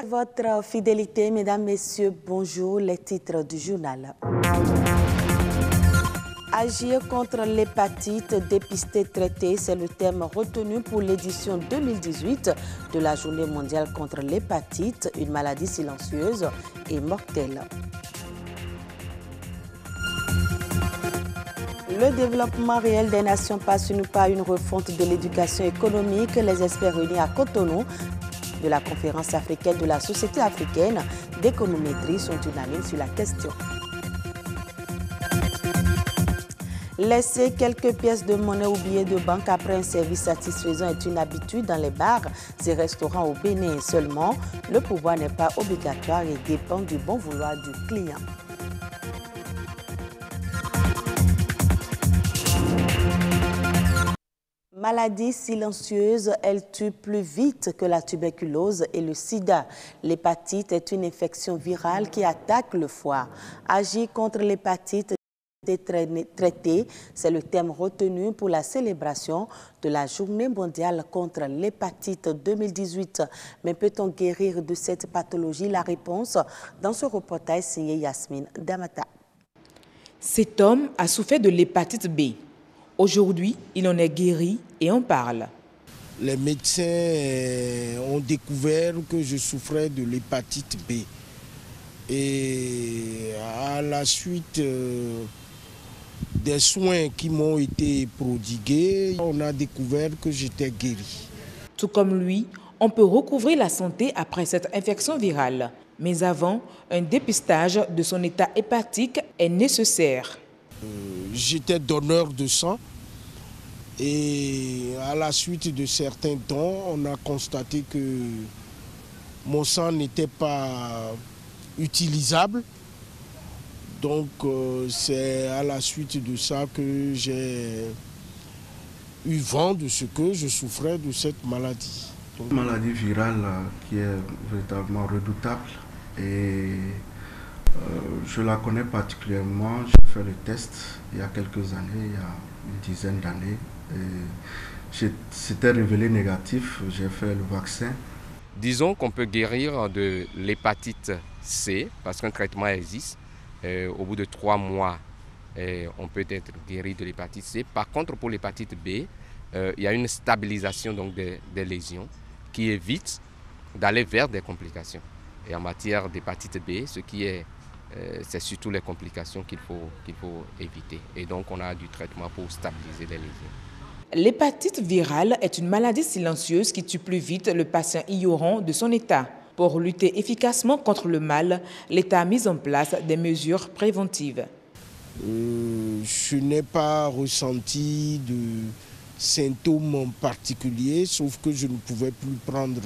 Votre fidélité, mesdames, messieurs, bonjour, les titres du journal. Agir contre l'hépatite, dépister, traiter, c'est le thème retenu pour l'édition 2018 de la Journée mondiale contre l'hépatite, une maladie silencieuse et mortelle. Le développement réel des nations passe par une refonte de l'éducation économique. Les experts réunis à Cotonou de la conférence africaine de la Société africaine d'économétrie sont unanimes sur la question. Laisser quelques pièces de monnaie ou billets de banque après un service satisfaisant est une habitude dans les bars et restaurants au Bénin. Seulement, le pouvoir n'est pas obligatoire et dépend du bon vouloir du client. Maladie silencieuse, elle tue plus vite que la tuberculose et le sida. L'hépatite est une infection virale qui attaque le foie. Agir contre l'hépatite traité, c'est le thème retenu pour la célébration de la Journée mondiale contre l'hépatite 2018. Mais peut-on guérir de cette pathologie? La réponse dans ce reportage signé Yasmine Damata. Cet homme a souffert de l'hépatite B. Aujourd'hui, il en est guéri et en parle. Les médecins ont découvert que je souffrais de l'hépatite B. Et à la suite des soins qui m'ont été prodigués, on a découvert que j'étais guéri. Tout comme lui, on peut recouvrer la santé après cette infection virale. Mais avant, un dépistage de son état hépatique est nécessaire. J'étais donneur de sang et à la suite de certains dons, on a constaté que mon sang n'était pas utilisable. Donc c'est à la suite de ça que j'ai eu vent de ce que je souffrais de cette maladie. Une maladie virale qui est véritablement redoutable et je la connais particulièrement. J'ai fait le test il y a quelques années, il y a une dizaine d'années. C'était révélé négatif, j'ai fait le vaccin. Disons qu'on peut guérir de l'hépatite C parce qu'un traitement existe. Au bout de 3 mois, on peut être guéri de l'hépatite C. Par contre, pour l'hépatite B, il y a une stabilisation donc, des lésions qui évite d'aller vers des complications. Et en matière d'hépatite B, c'est surtout les complications qu'il faut éviter. Et donc, on a du traitement pour stabiliser les lésions. L'hépatite virale est une maladie silencieuse qui tue plus vite le patient ignorant de son état. Pour lutter efficacement contre le mal, l'État a mis en place des mesures préventives. Je n'ai pas ressenti de symptômes particuliers, sauf que je ne pouvais plus prendre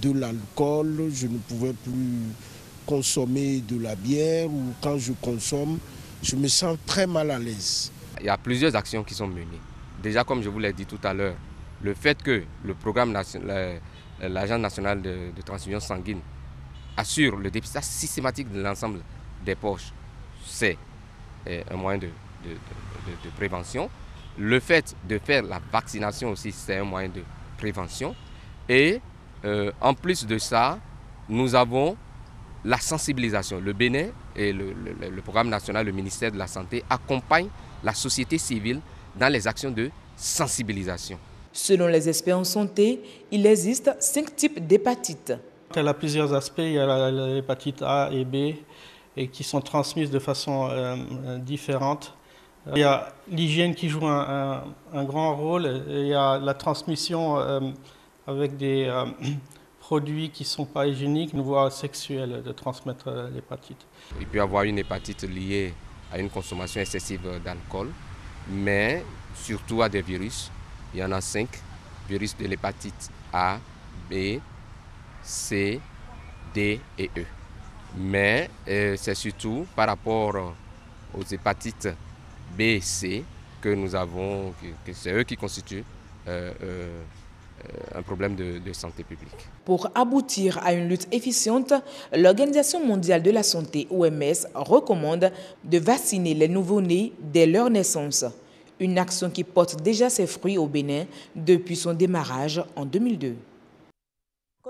de l'alcool, je ne pouvais plus consommer de la bière ou quand je consomme, je me sens très mal à l'aise. Il y a plusieurs actions qui sont menées. Déjà, comme je vous l'ai dit tout à l'heure, le fait que le programme national, l'Agence nationale de transfusion sanguine assure le dépistage systématique de l'ensemble des poches, c'est un moyen de prévention. Le fait de faire la vaccination aussi, c'est un moyen de prévention. Et en plus de ça, nous avons la sensibilisation. Le Bénin et le programme national, le ministère de la Santé accompagnent la société civile dans les actions de sensibilisation. Selon les experts en santé, il existe 5 types d'hépatite. Elle a plusieurs aspects. Il y a l'hépatite A et B et qui sont transmises de façon différente. Il y a l'hygiène qui joue un grand rôle. Et il y a la transmission avec des produits qui ne sont pas hygiéniques, une voie sexuelle de transmettre l'hépatite. Il peut y avoir une hépatite liée à une consommation excessive d'alcool, mais surtout à des virus. Il y en a 5, virus de l'hépatite A, B, C, D et E. Mais c'est surtout par rapport aux hépatites B et C que nous avons, que c'est eux qui constituent un problème de santé publique. Pour aboutir à une lutte efficiente, l'Organisation mondiale de la santé, OMS, recommande de vacciner les nouveau-nés dès leur naissance. Une action qui porte déjà ses fruits au Bénin depuis son démarrage en 2002.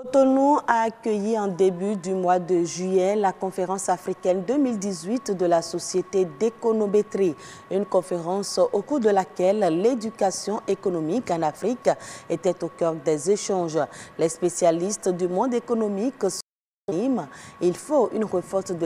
Cotonou a accueilli en début du mois de juillet la conférence africaine 2018 de la Société d'économétrie, une conférence au cours de laquelle l'éducation économique en Afrique était au cœur des échanges. Les spécialistes du monde économique il faut une refonte de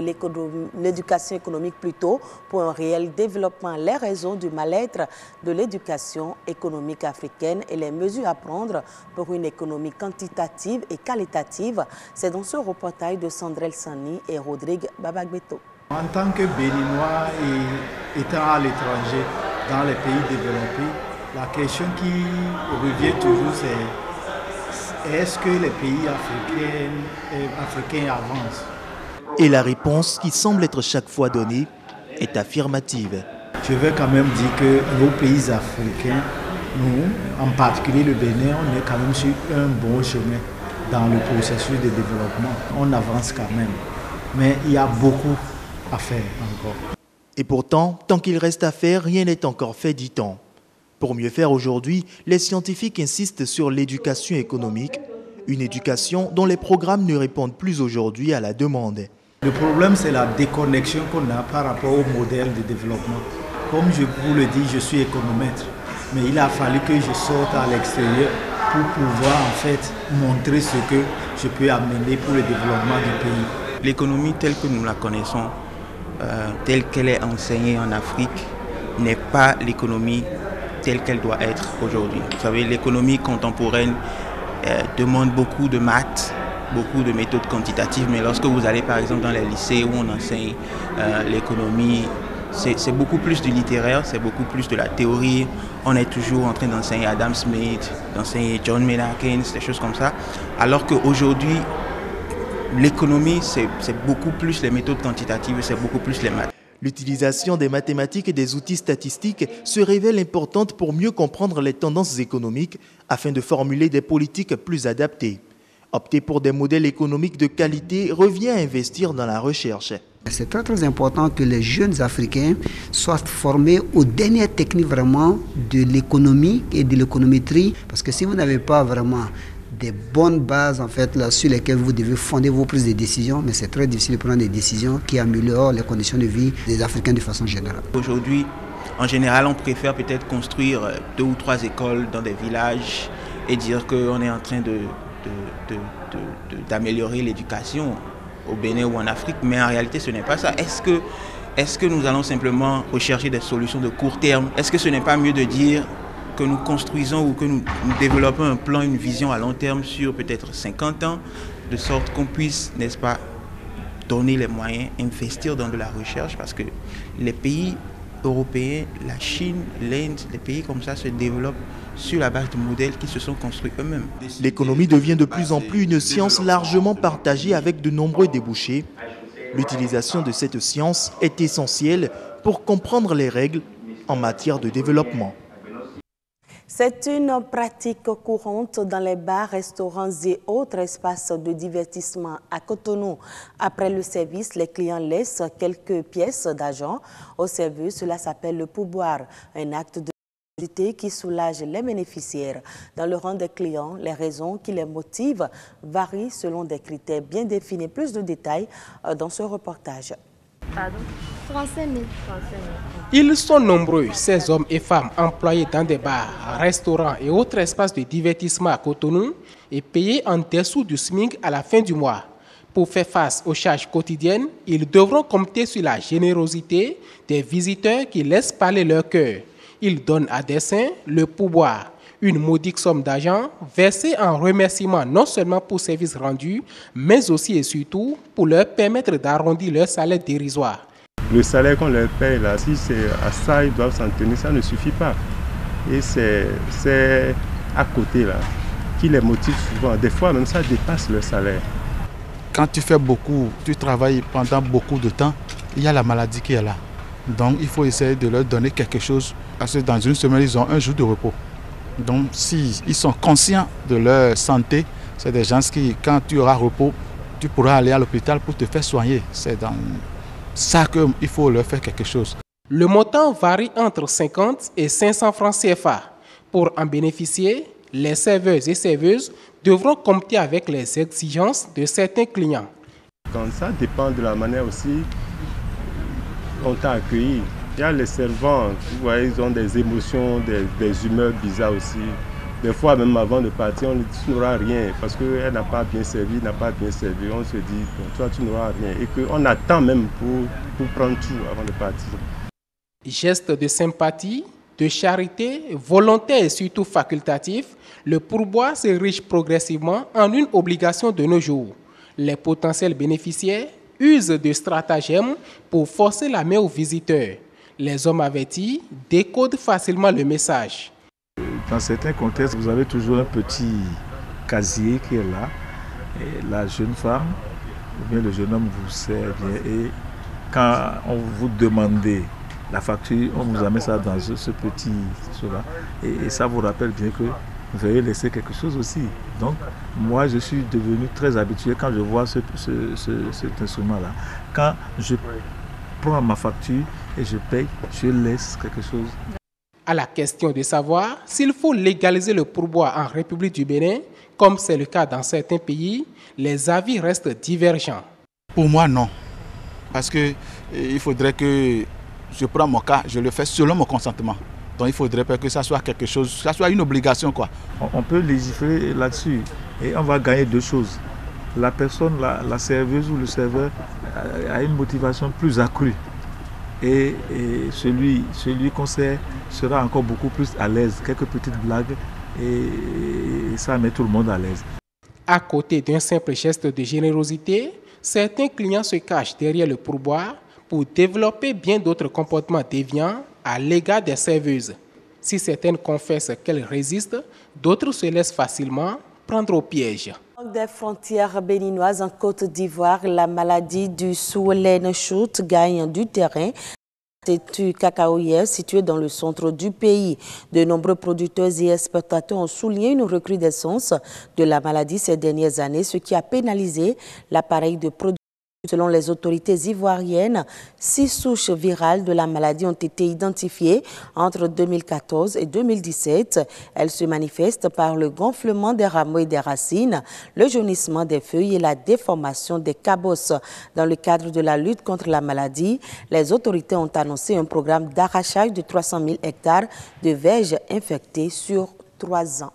l'éducation économique plutôt pour un réel développement. Les raisons du mal-être de l'éducation économique africaine et les mesures à prendre pour une économie quantitative et qualitative. C'est dans ce reportage de Sandrel Sani et Rodrigue Babagbeto. En tant que Béninois et étant à l'étranger dans les pays développés, la question qui revient toujours c'est: est-ce que les pays africains avancent? Et la réponse, qui semble être chaque fois donnée, est affirmative. Je veux quand même dire que nos pays africains, nous, en particulier le Bénin, on est quand même sur un bon chemin dans le processus de développement. On avance quand même, mais il y a beaucoup à faire encore. Et pourtant, tant qu'il reste à faire, rien n'est encore fait, dit-on. Pour mieux faire aujourd'hui, les scientifiques insistent sur l'éducation économique, une éducation dont les programmes ne répondent plus aujourd'hui à la demande. Le problème, c'est la déconnexion qu'on a par rapport au modèle de développement. Comme je vous le dis, je suis économètre, mais il a fallu que je sorte à l'extérieur pour pouvoir en fait montrer ce que je peux amener pour le développement du pays. L'économie telle que nous la connaissons, telle qu'elle est enseignée en Afrique, n'est pas l'économie telle qu'elle doit être aujourd'hui. Vous savez, l'économie contemporaine demande beaucoup de maths, beaucoup de méthodes quantitatives, mais lorsque vous allez par exemple dans les lycées où on enseigne l'économie, c'est beaucoup plus du littéraire, c'est beaucoup plus de la théorie. On est toujours en train d'enseigner Adam Smith, d'enseigner John Maynard Keynes, des choses comme ça, alors qu'aujourd'hui, l'économie, c'est beaucoup plus les méthodes quantitatives, c'est beaucoup plus les maths. L'utilisation des mathématiques et des outils statistiques se révèle importante pour mieux comprendre les tendances économiques afin de formuler des politiques plus adaptées. Opter pour des modèles économiques de qualité revient à investir dans la recherche. C'est très important que les jeunes Africains soient formés aux dernières techniques vraiment de l'économie et de l'économétrie, parce que si vous n'avez pas vraiment des bonnes bases en fait, là, sur lesquelles vous devez fonder vos prises de décision, mais c'est très difficile de prendre des décisions qui améliorent les conditions de vie des Africains de façon générale. Aujourd'hui, en général, on préfère peut-être construire 2 ou 3 écoles dans des villages et dire qu'on est en train d'améliorer l'éducation au Bénin ou en Afrique, mais en réalité, ce n'est pas ça. Est-ce que nous allons simplement rechercher des solutions de court terme? Est-ce que ce n'est pas mieux de dire que nous construisons ou que nous développons un plan, une vision à long terme sur peut-être 50 ans, de sorte qu'on puisse, n'est-ce pas, donner les moyens, investir dans de la recherche, parce que les pays européens, la Chine, l'Inde, les pays comme ça se développent sur la base de modèles qui se sont construits eux-mêmes. L'économie devient de plus en plus une science largement partagée avec de nombreux débouchés. L'utilisation de cette science est essentielle pour comprendre les règles en matière de développement. C'est une pratique courante dans les bars, restaurants et autres espaces de divertissement à Cotonou. Après le service, les clients laissent quelques pièces d'argent au serveur. Cela s'appelle le pourboire, un acte de solidarité qui soulage les bénéficiaires. Dans le rang des clients, les raisons qui les motivent varient selon des critères bien définis. Plus de détails dans ce reportage. Pardon? 35 000. Ils sont nombreux, ces hommes et femmes employés dans des bars, restaurants et autres espaces de divertissement à Cotonou et payés en dessous du SMIC à la fin du mois. Pour faire face aux charges quotidiennes, ils devront compter sur la générosité des visiteurs qui laissent parler leur cœur. Ils donnent à dessein le pourboire, une modique somme d'argent versée en remerciement non seulement pour services rendus, mais aussi et surtout pour leur permettre d'arrondir leur salaire dérisoire. Le salaire qu'on leur paye là, si c'est à ça ils doivent s'en tenir, ça ne suffit pas. Et c'est à côté là qui les motive souvent. Des fois même ça dépasse le salaire. Quand tu fais beaucoup, tu travailles pendant beaucoup de temps, il y a la maladie qui est là. Donc il faut essayer de leur donner quelque chose. Parce que dans une semaine, ils ont un jour de repos. Donc s'ils sont conscients de leur santé, c'est des gens qui, quand tu auras repos, tu pourras aller à l'hôpital pour te faire soigner. C'est dans ça qu'il faut leur faire quelque chose. Le montant varie entre 50 et 500 francs CFA. Pour en bénéficier, Les serveuses et serveuses devront compter avec les exigences de certains clients. Quand ça dépend de la manière aussi dont on t'a accueilli. Il y a les servants, vous voyez, ils ont des émotions, des humeurs bizarres aussi. Des fois, même avant de partir, on ne dit tu n'auras rien parce qu'elle n'a pas bien servi, n'a pas bien servi. On se dit, bon, toi, tu n'auras rien. Et qu'on attend même pour prendre tout avant de partir. Geste de sympathie, de charité, volontaire et surtout facultatif, le pourboire s'érige progressivement en une obligation de nos jours. Les potentiels bénéficiaires usent de stratagèmes pour forcer la main aux visiteurs. Les hommes avertis décodent facilement le message. Dans certains contextes, vous avez toujours un petit casier qui est là. Et la jeune femme ou bien le jeune homme vous sert bien. Et quand on vous demande la facture, on vous amène ça dans ce petit truc-là. Et ça vous rappelle bien que vous avez laissé quelque chose aussi. Donc, moi, je suis devenu très habitué quand je vois cet instrument-là. Quand je prends ma facture et je paye, je laisse quelque chose. À la question de savoir s'il faut légaliser le pourboire en République du Bénin, comme c'est le cas dans certains pays, les avis restent divergents. Pour moi, non. Parce qu'il faudrait que je prends mon cas, je le fais selon mon consentement. Donc il faudrait pas que ça soit quelque chose, ça soit une obligation, quoi. On peut légiférer là-dessus et on va gagner deux choses. La personne, la serveuse ou le serveur a une motivation plus accrue. Et celui qu'on sert sera encore beaucoup plus à l'aise. Quelques petites blagues et ça met tout le monde à l'aise. À côté d'un simple geste de générosité, certains clients se cachent derrière le pourboire pour développer bien d'autres comportements déviants à l'égard des serveuses. Si certaines confessent qu'elles résistent, d'autres se laissent facilement prendre au piège. Des frontières béninoises en Côte d'Ivoire, la maladie du Soulen-Chout gagne du terrain. L'institut cacaoyer situé dans le centre du pays. De nombreux producteurs et exportateurs ont souligné une recrudescence de la maladie ces dernières années, ce qui a pénalisé l'appareil de production. Selon les autorités ivoiriennes, 6 souches virales de la maladie ont été identifiées entre 2014 et 2017. Elles se manifestent par le gonflement des rameaux et des racines, le jaunissement des feuilles et la déformation des cabosses. Dans le cadre de la lutte contre la maladie, les autorités ont annoncé un programme d'arrachage de 300 000 hectares de verges infectées sur 3 ans.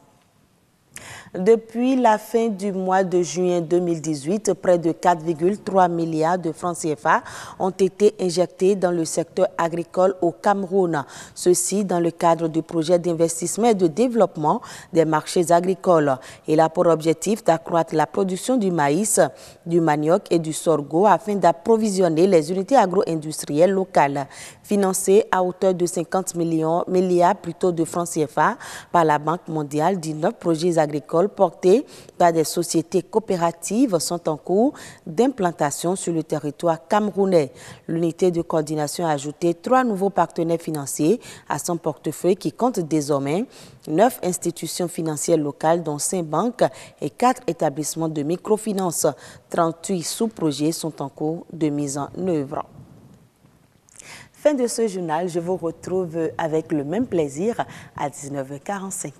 Depuis la fin du mois de juin 2018, près de 4,3 milliards de francs CFA ont été injectés dans le secteur agricole au Cameroun. Ceci dans le cadre du projet d'investissement et de développement des marchés agricoles. Il a pour objectif d'accroître la production du maïs, du manioc et du sorgho afin d'approvisionner les unités agro-industrielles locales. Financé à hauteur de 50 milliards plutôt de francs CFA par la Banque mondiale, 19 projets agricoles portés par des sociétés coopératives sont en cours d'implantation sur le territoire camerounais. L'unité de coordination a ajouté 3 nouveaux partenaires financiers à son portefeuille qui compte désormais 9 institutions financières locales dont 5 banques et 4 établissements de microfinance. 38 sous-projets sont en cours de mise en œuvre. Fin de ce journal, je vous retrouve avec le même plaisir à 19h45.